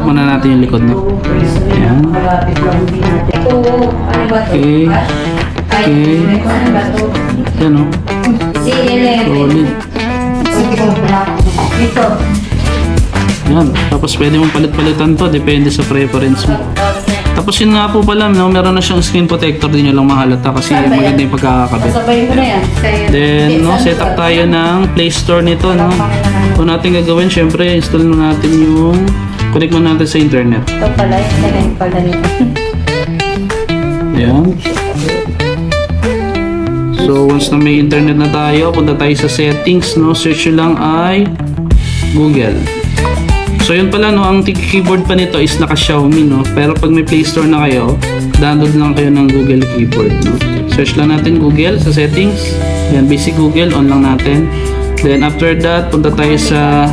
muna natin yung likod, no? Ayan. Okay. Okay. Yan, no? Solid. Yan. Tapos pwede mong palit-palitan to. Depende sa preference mo. Tapos yun nga po pala, no? Meron na siyang screen protector. Di nyo lang mahalata kasi maganda yung pagkakakabit. Then, no? Set up tayo ng Play Store nito, no? Kung natin gagawin, syempre, install na natin yung connect mo natin sa internet. Ito pala, yung pala nito. Ayan. So, once na may internet na tayo, punta tayo sa settings, no? Search nyo lang ay Google. So, yun pala, no? Ang keyboard pa nito is naka Xiaomi, no? Pero pag may Play Store na kayo, download lang kayo ng Google keyboard, no? Search lang natin Google sa settings. Ayan, basic Google, on lang natin. Then, after that, punta tayo sa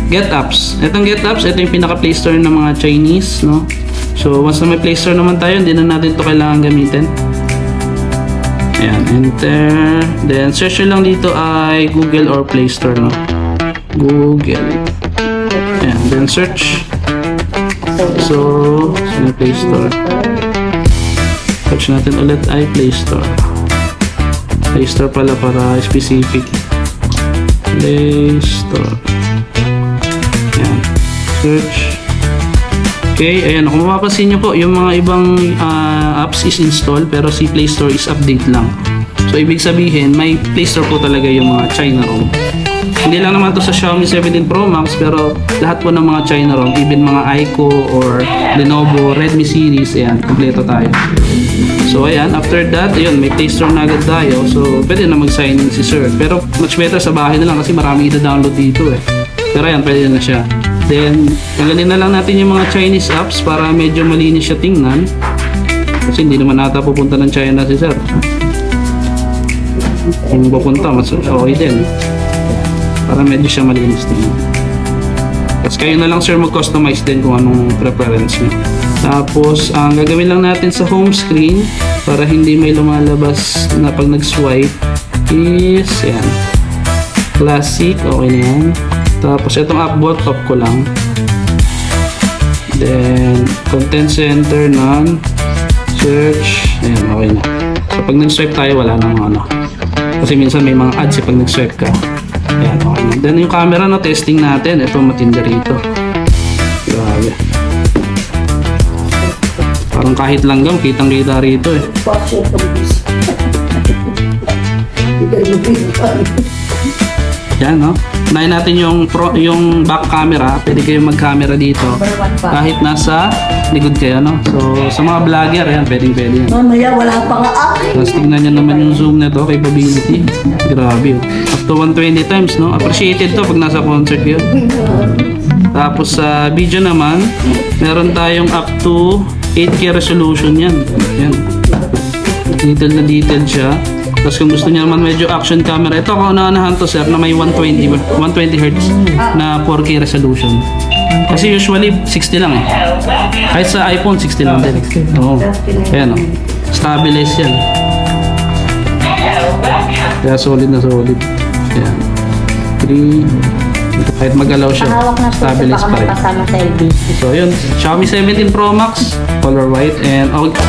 Get Apps. Itong Get Apps, ito yung pinaka Play Store ng mga Chinese, no? So, once na may Play Store naman tayo, hindi na natin ito kailangan gamitin. Ayan, enter. Then, search lang dito ay Google or Play Store, no? Google. Ayan, then search. So, sa Play Store. Search natin ulit ay Play Store. Play Store pala para specific. Play Store. Ayan. Search. Okay, ayan. Kung mapapansin nyo po, yung mga ibang apps is install pero si Play Store is update lang. So, ibig sabihin, may Play Store po talaga yung mga China ROM. Hindi lang naman to sa Xiaomi 17 Pro Max pero lahat po ng mga China ROM, even mga Aiko or Lenovo, Redmi series, ayan, kompleto tayo. So, ayan, after that, ayun, may Play Store na agad tayo. So, pwede na mag-sign in si Sir. Pero, much better sa bahay na lang kasi maraming ita-download dito eh. Pero ayan, pwede na siya. Then, tanggalin na lang natin yung mga Chinese apps para medyo malinis siya tingnan. Kasi hindi naman nata pupunta ng China si Sir. Kung pupunta, mas okay din. Para medyo siya malinis tingnan. Tapos kayo na lang Sir mag-customize din kung anong preference niyo. Tapos, ang gagawin lang natin sa home screen para hindi may lumalabas na pag nag-swipe is, yan. Classic, okay na yan. Tapos, itong upvote, top ko lang. Then, content center, none. Search, ayan, okay na. So, pag nag-swipe tayo, wala nang ano. Kasi minsan may mga ads pag nag-swipe ka. Ayan, okay na. Then, yung camera, no, testing natin. Ito, matindi rito. Grabe. Parang kahit langgam, kitang-kita rito eh. Yan, no? Unahin natin yung back camera. Pwede kayong mag-camera dito. Kahit nasa likod kayo, no? So, sa mga vlogger, yan, pwede yan. Mamaya, wala pa nga Tapos tignan nyo naman yung zoom nito, capability. Grabe, oh. Up to 120 times, no? Appreciated to pag nasa concert yun. Tapos sa video naman, meron tayong up to 8K resolution yan. Yan. Detail na detail siya. Tapos kung gusto niya naman medyo action camera, ito kauna-unahan to Sir na may 120 Hz na 4K resolution. Kasi usually 60 lang eh. Kahit sa iPhone 60 lang din. Oo. Ayan o. Stabilize yan. Kaya solid na solid. Ayan. 3. Kahit mag-allow siya, stabilize pa rin. So yun, Xiaomi 17 Pro Max, color white and okay.